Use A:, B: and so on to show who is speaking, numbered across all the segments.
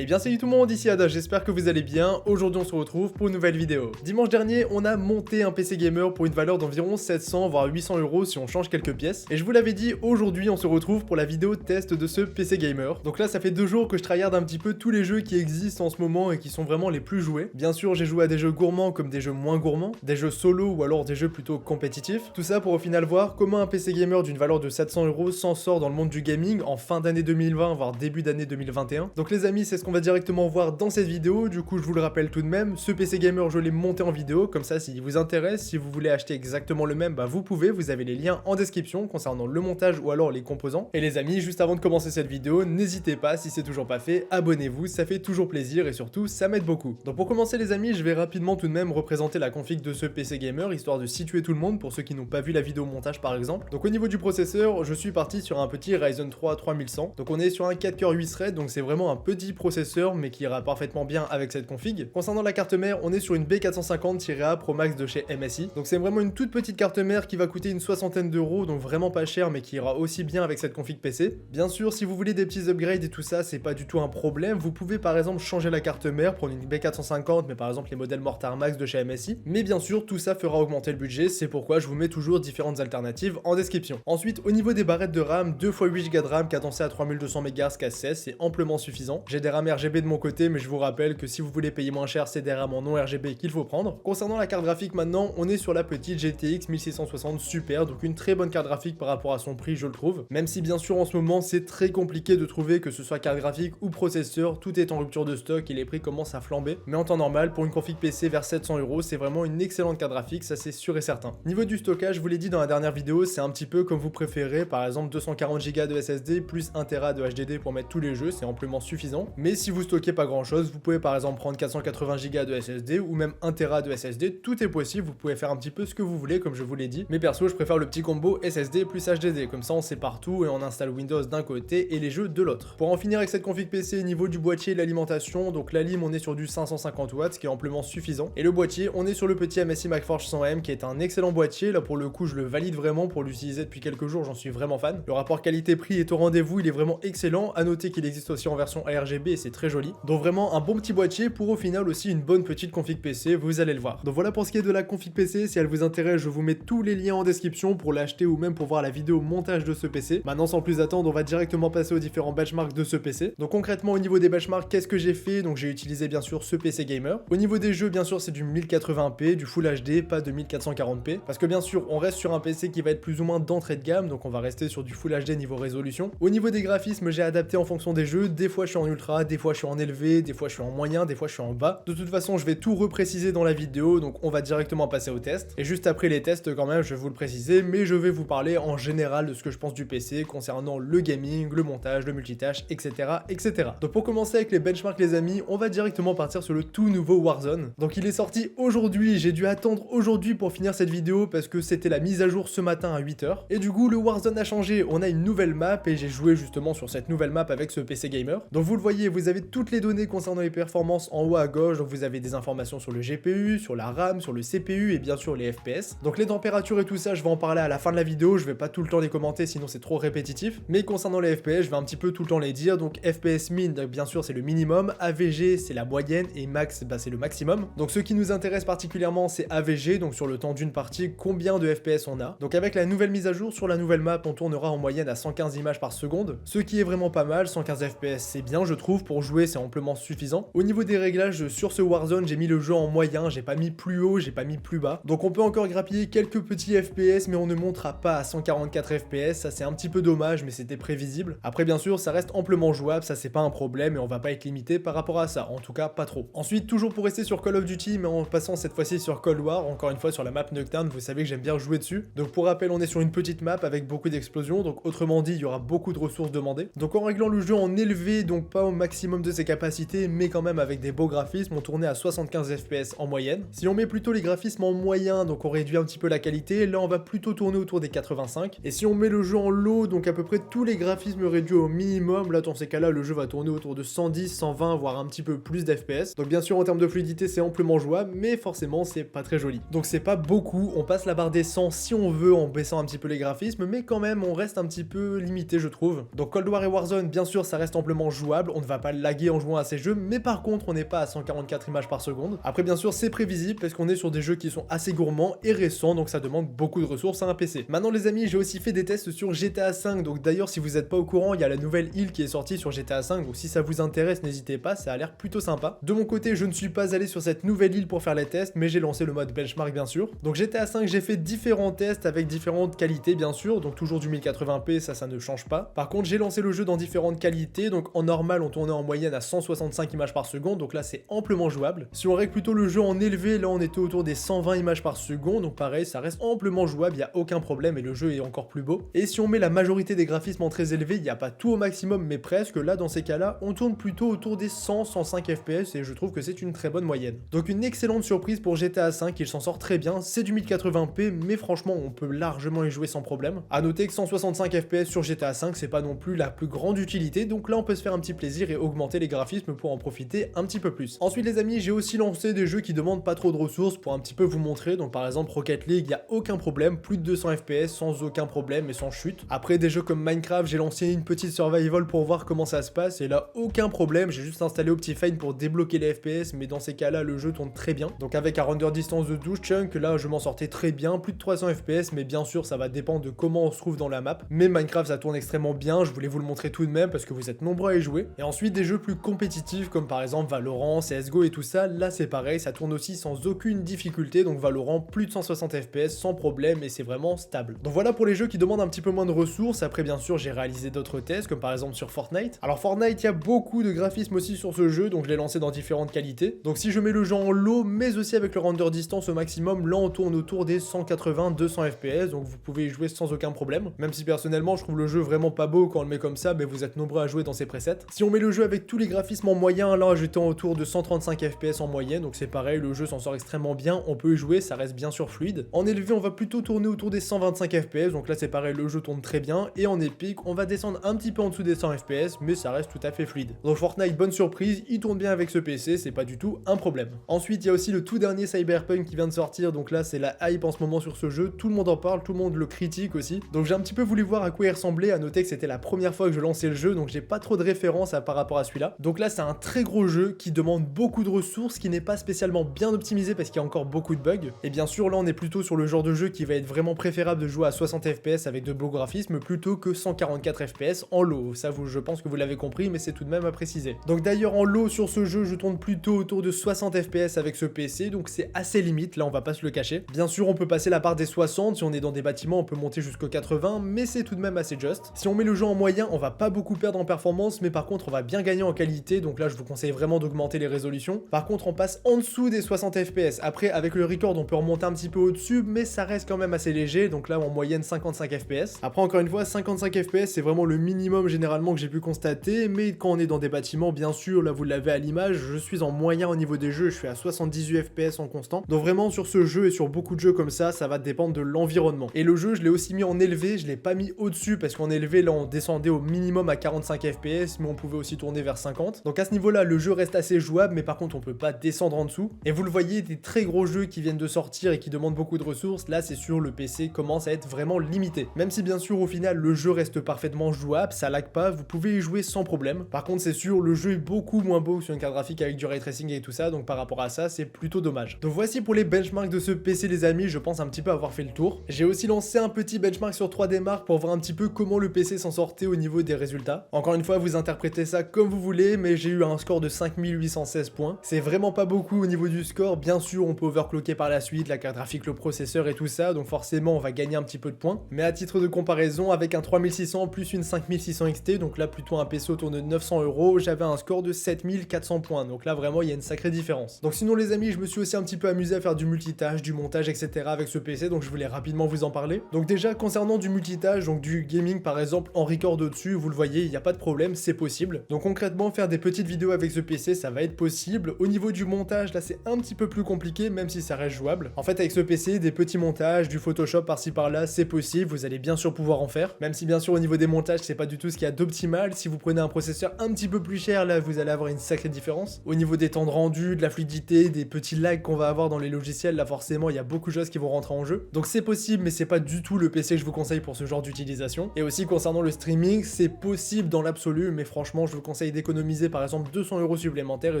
A: Eh bien salut tout le monde, ici Ada, j'espère que vous allez bien. Aujourd'hui on se retrouve pour une nouvelle vidéo. Dimanche dernier, on a monté un PC gamer pour une valeur d'environ 700 voire 800 € si on change quelques pièces. Et je vous l'avais dit, aujourd'hui on se retrouve pour la vidéo test de ce PC gamer. Donc là ça fait 2 jours que je tryhard un petit peu tous les jeux qui existent en ce moment et qui sont vraiment les plus joués. Bien sûr j'ai joué à des jeux gourmands comme des jeux moins gourmands, des jeux solo ou alors des jeux plutôt compétitifs. Tout ça pour au final voir comment un PC gamer d'une valeur de 700 € s'en sort dans le monde du gaming en fin d'année 2020 voire début d'année 2021. Donc les amis, c'est ce qu'on va directement voir dans cette vidéo. Du coup je vous le rappelle tout de même, ce PC gamer je l'ai monté en vidéo, comme ça s'il vous intéresse, si vous voulez acheter exactement le même, bah vous pouvez, vous avez les liens en description concernant le montage ou alors les composants. Et les amis, juste avant de commencer cette vidéo, n'hésitez pas, si c'est toujours pas fait, abonnez-vous, ça fait toujours plaisir et surtout ça m'aide beaucoup. Donc pour commencer les amis, je vais rapidement tout de même représenter la config de ce PC gamer, histoire de situer tout le monde pour ceux qui n'ont pas vu la vidéo montage par exemple. Donc au niveau du processeur, je suis parti sur un petit Ryzen 3 3100, donc on est sur un 4 Core 8 threads, donc c'est vraiment un petit processeur mais qui ira parfaitement bien avec cette config. Concernant la carte mère, on est sur une B450-A Pro Max de chez MSI, donc c'est vraiment une toute petite carte mère qui va coûter une soixantaine d'euros, donc vraiment pas cher mais qui ira aussi bien avec cette config PC. Bien sûr, si vous voulez des petits upgrades et tout ça, c'est pas du tout un problème, vous pouvez par exemple changer la carte mère, prendre une B450 mais par exemple les modèles Mortar Max de chez MSI, mais bien sûr tout ça fera augmenter le budget, c'est pourquoi je vous mets toujours différentes alternatives en description. Ensuite, au niveau des barrettes de RAM, 2x8 Go de RAM cadencé à 3200 MHz K16, c'est amplement suffisant. J'ai des RAM RGB de mon côté, mais je vous rappelle que si vous voulez payer moins cher, c'est des RAM en non RGB qu'il faut prendre. Concernant la carte graphique maintenant, on est sur la petite GTX 1660 Super, donc une très bonne carte graphique par rapport à son prix, je le trouve. Même si bien sûr en ce moment c'est très compliqué de trouver, que ce soit carte graphique ou processeur, tout est en rupture de stock et les prix commencent à flamber. Mais en temps normal, pour une config PC vers 700 €, c'est vraiment une excellente carte graphique, ça c'est sûr et certain. Niveau du stockage, je vous l'ai dit dans la dernière vidéo, c'est un petit peu comme vous préférez, par exemple 240 Go de SSD plus 1 Tera de HDD pour mettre tous les jeux, c'est amplement suffisant. Mais si vous stockez pas grand chose, vous pouvez par exemple prendre 480 Go de SSD ou même 1 Tera de SSD, tout est possible, vous pouvez faire un petit peu ce que vous voulez comme je vous l'ai dit. Mais perso, je préfère le petit combo SSD plus HDD, comme ça on sait partout et on installe Windows d'un côté et les jeux de l'autre. Pour en finir avec cette config PC, niveau du boîtier et de l'alimentation, donc la lime on est sur du 550 watts, ce qui est amplement suffisant. Et le boîtier, on est sur le petit MSI MacForge 100M qui est un excellent boîtier, là pour le coup je le valide vraiment pour l'utiliser depuis quelques jours, j'en suis vraiment fan. Le rapport qualité-prix est au rendez-vous, il est vraiment excellent, à noter qu'il existe aussi en version ARGB et c'est très joli. Donc vraiment un bon petit boîtier pour au final aussi une bonne petite config PC, vous allez le voir. Donc voilà pour ce qui est de la config PC, si elle vous intéresse, je vous mets tous les liens en description pour l'acheter ou même pour voir la vidéo montage de ce PC. Maintenant sans plus attendre, on va directement passer aux différents benchmarks de ce PC. Donc concrètement au niveau des benchmarks, qu'est-ce que j'ai fait? Donc j'ai utilisé bien sûr ce PC gamer. Au niveau des jeux, bien sûr c'est du 1080p, du Full HD, pas de 1440p, parce que bien sûr on reste sur un PC qui va être plus ou moins d'entrée de gamme, donc on va rester sur du Full HD niveau résolution. Au niveau des graphismes, j'ai adapté en fonction des jeux, des fois je suis en ultra, des fois je suis en élevé, des fois je suis en moyen, des fois je suis en bas. De toute façon je vais tout repréciser dans la vidéo, donc on va directement passer au test. Et juste après les tests quand même, je vais vous le préciser, mais je vais vous parler en général de ce que je pense du PC concernant le gaming, le montage, le multitâche, etc. etc. Donc pour commencer avec les benchmarks les amis, on va directement partir sur le tout nouveau Warzone. Donc il est sorti aujourd'hui, j'ai dû attendre aujourd'hui pour finir cette vidéo parce que c'était la mise à jour ce matin à 8 h. Et du coup le Warzone a changé, on a une nouvelle map et j'ai joué justement sur cette nouvelle map avec ce PC gamer. Donc vous le voyez, vous avez toutes les données concernant les performances en haut à gauche, donc vous avez des informations sur le GPU, sur la RAM, sur le CPU et bien sûr les FPS. Donc les températures et tout ça, je vais en parler à la fin de la vidéo, je vais pas tout le temps les commenter sinon c'est trop répétitif. Mais concernant les FPS, je vais un petit peu tout le temps les dire. Donc FPS min, bien sûr c'est le minimum, AVG c'est la moyenne et max bah, c'est le maximum. Donc ce qui nous intéresse particulièrement c'est AVG, donc sur le temps d'une partie, combien de FPS on a. Donc avec la nouvelle mise à jour sur la nouvelle map, on tournera en moyenne à 115 images par seconde, ce qui est vraiment pas mal. 115 FPS c'est bien je trouve, pour jouer c'est amplement suffisant. Au niveau des réglages sur ce Warzone, j'ai mis le jeu en moyen, j'ai pas mis plus haut, j'ai pas mis plus bas. Donc on peut encore grappiller quelques petits FPS mais on ne montera pas à 144 FPS, ça c'est un petit peu dommage mais c'était prévisible. Après bien sûr ça reste amplement jouable, ça c'est pas un problème et on va pas être limité par rapport à ça, en tout cas pas trop. Ensuite toujours pour rester sur Call of Duty mais en passant cette fois-ci sur Cold War, encore une fois sur la map Nocturne, vous savez que j'aime bien jouer dessus. Donc pour rappel on est sur une petite map avec beaucoup d'explosions, donc autrement dit il y aura beaucoup de ressources demandées. Donc en réglant le jeu en élevé, donc pas au maximum de ses capacités mais quand même avec des beaux graphismes, on tournait à 75 FPS en moyenne. Si on met plutôt les graphismes en moyen, donc on réduit un petit peu la qualité, là on va plutôt tourner autour des 85. Et si on met le jeu en low, donc à peu près tous les graphismes réduits au minimum, là dans ces cas là le jeu va tourner autour de 110, 120 voire un petit peu plus d'FPS. Donc bien sûr en termes de fluidité c'est amplement jouable mais forcément c'est pas très joli. Donc c'est pas beaucoup, on passe la barre des 100 si on veut en baissant un petit peu les graphismes mais quand même on reste un petit peu limité je trouve. Donc Cold War et Warzone bien sûr ça reste amplement jouable, on ne va pas pas laguer en jouant à ces jeux, mais par contre on n'est pas à 144 images par seconde. Après bien sûr c'est prévisible parce qu'on est sur des jeux qui sont assez gourmands et récents, donc ça demande beaucoup de ressources à un PC. Maintenant les amis, j'ai aussi fait des tests sur GTA 5, donc d'ailleurs si vous n'êtes pas au courant, il y a la nouvelle île qui est sortie sur GTA 5, donc si ça vous intéresse n'hésitez pas, ça a l'air plutôt sympa. De mon côté je ne suis pas allé sur cette nouvelle île pour faire les tests, mais j'ai lancé le mode benchmark bien sûr. Donc GTA 5 j'ai fait différents tests avec différentes qualités bien sûr, donc toujours du 1080p, ça ne change pas. Par contre j'ai lancé le jeu dans différentes qualités, donc en normal on tournait en moyenne à 165 images par seconde, donc là c'est amplement jouable. Si on règle plutôt le jeu en élevé, là on était autour des 120 images par seconde, donc pareil ça reste amplement jouable, il n'y a aucun problème et le jeu est encore plus beau. Et si on met la majorité des graphismes en très élevé, il n'y a pas tout au maximum mais presque, là dans ces cas-là on tourne plutôt autour des 100-105 fps et je trouve que c'est une très bonne moyenne. Donc une excellente surprise pour GTA 5, il s'en sort très bien, c'est du 1080p mais franchement on peut largement y jouer sans problème. A noter que 165 fps sur GTA 5 c'est pas non plus la plus grande utilité, donc là on peut se faire un petit plaisir et augmenter les graphismes pour en profiter un petit peu plus. Ensuite les amis, j'ai aussi lancé des jeux qui demandent pas trop de ressources pour un petit peu vous montrer, donc par exemple Rocket League, il y a aucun problème, plus de 200 fps sans aucun problème et sans chute. Après des jeux comme Minecraft, j'ai lancé une petite survival pour voir comment ça se passe et là aucun problème, j'ai juste installé Optifine pour débloquer les fps, mais dans ces cas-là le jeu tourne très bien. Donc avec un render distance de 12 chunks, là je m'en sortais très bien, plus de 300 fps, mais bien sûr ça va dépendre de comment on se trouve dans la map. Mais Minecraft ça tourne extrêmement bien, je voulais vous le montrer tout de même parce que vous êtes nombreux à y jouer. Et ensuite des jeux plus compétitifs comme par exemple Valorant, CSGO et tout ça, là c'est pareil, ça tourne aussi sans aucune difficulté, donc Valorant plus de 160 fps sans problème et c'est vraiment stable. Donc voilà pour les jeux qui demandent un petit peu moins de ressources. Après bien sûr j'ai réalisé d'autres tests comme par exemple sur Fortnite. Alors Fortnite il y a beaucoup de graphismes aussi sur ce jeu, donc je l'ai lancé dans différentes qualités. Donc si je mets le jeu en low mais aussi avec le render distance au maximum, là on tourne autour des 180-200 fps, donc vous pouvez y jouer sans aucun problème. Même si personnellement je trouve le jeu vraiment pas beau quand on le met comme ça, mais vous êtes nombreux à jouer dans ces presets. Si on met le jeu avec tous les graphismes en moyen, là j'étais autour de 135 fps en moyenne, donc c'est pareil, le jeu s'en sort extrêmement bien, on peut y jouer, ça reste bien sûr fluide. En élevé on va plutôt tourner autour des 125 fps, donc là c'est pareil, le jeu tourne très bien, et en épique on va descendre un petit peu en dessous des 100 fps, mais ça reste tout à fait fluide. Donc Fortnite, bonne surprise, il tourne bien avec ce PC, c'est pas du tout un problème. Ensuite il y a aussi le tout dernier Cyberpunk qui vient de sortir, donc là c'est la hype en ce moment sur ce jeu, tout le monde en parle, tout le monde le critique aussi, donc j'ai un petit peu voulu voir à quoi il ressemblait, à noter que c'était la première fois que je lançais le jeu, donc j'ai pas trop de références par rapport à celui-là. Donc là c'est un très gros jeu qui demande beaucoup de ressources, qui n'est pas spécialement bien optimisé parce qu'il y a encore beaucoup de bugs, et bien sûr là on est plutôt sur le genre de jeu qui va être vraiment préférable de jouer à 60 fps avec de beaux graphismes plutôt que 144 fps en low, ça je pense que vous l'avez compris, mais c'est tout de même à préciser. Donc d'ailleurs en low sur ce jeu je tourne plutôt autour de 60 fps avec ce PC, donc c'est assez limite, là on va pas se le cacher. Bien sûr on peut passer la barre des 60, si on est dans des bâtiments on peut monter jusqu'au 80, mais c'est tout de même assez just. Si on met le jeu en moyen, on va pas beaucoup perdre en performance, mais par contre on va bien gagner en qualité, donc là je vous conseille vraiment d'augmenter les résolutions. Par contre on passe en dessous des 60 fps, après avec le record on peut remonter un petit peu au-dessus, mais ça reste quand même assez léger, donc là en moyenne 55 fps. Après encore une fois 55 fps c'est vraiment le minimum généralement que j'ai pu constater, mais quand on est dans des bâtiments bien sûr, là vous l'avez à l'image, je suis en moyen au niveau des jeux, je suis à 78 fps en constant, donc vraiment sur ce jeu et sur beaucoup de jeux comme ça va dépendre de l'environnement. Et le jeu je l'ai aussi mis en élevé, je l'ai pas mis au-dessus parce qu'en élevé là on descendait au minimum à 45 fps, mais on pouvait aussi tourner vers 50, donc à ce niveau là le jeu reste assez jouable, mais par contre on peut pas descendre en dessous. Et vous le voyez, des très gros jeux qui viennent de sortir et qui demandent beaucoup de ressources, là c'est sûr le PC commence à être vraiment limité. Même si bien sûr au final le jeu reste parfaitement jouable, ça lag pas, vous pouvez y jouer sans problème. Par contre c'est sûr le jeu est beaucoup moins beau que sur une carte graphique avec du ray tracing et tout ça, donc par rapport à ça c'est plutôt dommage. Donc voici pour les benchmarks de ce PC les amis, je pense un petit peu avoir fait le tour. J'ai aussi lancé un petit benchmark sur 3D Mark pour voir un petit peu comment le PC s'en sortait au niveau des résultats. Encore une fois vous interprétez ça comme vous voulez, mais j'ai eu un score de 5816 points. C'est vraiment pas beaucoup au niveau du score, bien sûr on peut overclocker par la suite, la carte graphique, le processeur et tout ça, donc forcément on va gagner un petit peu de points. Mais à titre de comparaison, avec un 3600 plus une 5600 XT, donc là plutôt un PC autour de 900 €, j'avais un score de 7400 points, donc là vraiment il y a une sacrée différence. Donc sinon les amis, je me suis aussi un petit peu amusé à faire du multitâche, du montage etc avec ce PC, donc je voulais rapidement vous en parler. Donc déjà concernant du multitâche, donc du gaming par exemple en record au-dessus, vous le voyez, il n'y a pas de problème, c'est possible. Donc concrètement faire des petites vidéos avec ce PC ça va être possible. Au niveau du montage là c'est un petit peu plus compliqué même si ça reste jouable. En fait avec ce PC des petits montages, du Photoshop par-ci par-là c'est possible, vous allez bien sûr pouvoir en faire. Même si bien sûr au niveau des montages c'est pas du tout ce qu'il y a d'optimal, si vous prenez un processeur un petit peu plus cher là vous allez avoir une sacrée différence. Au niveau des temps de rendu, de la fluidité, des petits lags qu'on va avoir dans les logiciels, là forcément il y a beaucoup de choses qui vont rentrer en jeu. Donc c'est possible mais c'est pas du tout le PC que je vous conseille pour ce genre d'utilisation. Et aussi concernant le streaming, c'est possible dans l'absolu mais franchement je vous conseille conseille d'économiser par exemple 200 € supplémentaires et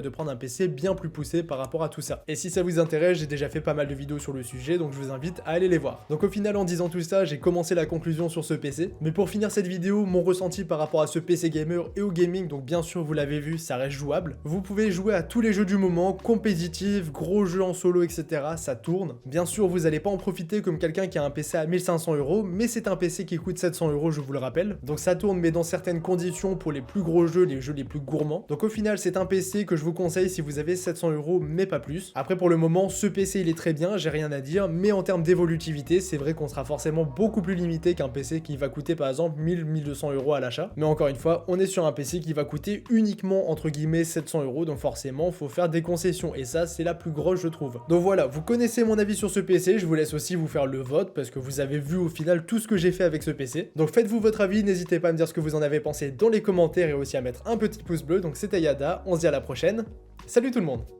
A: de prendre un PC bien plus poussé par rapport à tout ça. Et si ça vous intéresse, j'ai déjà fait pas mal de vidéos sur le sujet, donc je vous invite à aller les voir. Donc au final, en disant tout ça, j'ai commencé la conclusion sur ce PC. Mais pour finir cette vidéo, mon ressenti par rapport à ce PC gamer et au gaming, donc bien sûr vous l'avez vu, ça reste jouable. Vous pouvez jouer à tous les jeux du moment, compétitifs, gros jeux en solo, etc. Ça tourne. Bien sûr, vous n'allez pas en profiter comme quelqu'un qui a un PC à 1500 €, mais c'est un PC qui coûte 700 €, je vous le rappelle. Donc ça tourne, mais dans certaines conditions pour les plus gros jeux, les jeux les plus gourmands. Donc au final, c'est un PC que je vous conseille si vous avez 700 €, mais pas plus. Après, pour le moment, ce PC il est très bien, j'ai rien à dire, mais en termes d'évolutivité, c'est vrai qu'on sera forcément beaucoup plus limité qu'un PC qui va coûter par exemple 1000-1200 € à l'achat. Mais encore une fois, on est sur un PC qui va coûter uniquement entre guillemets 700 €, donc forcément, faut faire des concessions, et ça, c'est la plus grosse, je trouve. Donc voilà, vous connaissez mon avis sur ce PC, je vous laisse aussi vous faire le vote, parce que vous avez vu au final tout ce que j'ai fait avec ce PC. Donc faites-vous votre avis, n'hésitez pas à me dire ce que vous en avez pensé dans les commentaires, et aussi à mettre un petit pouce bleu. Donc c'était Yada, on se dit à la prochaine, salut tout le monde.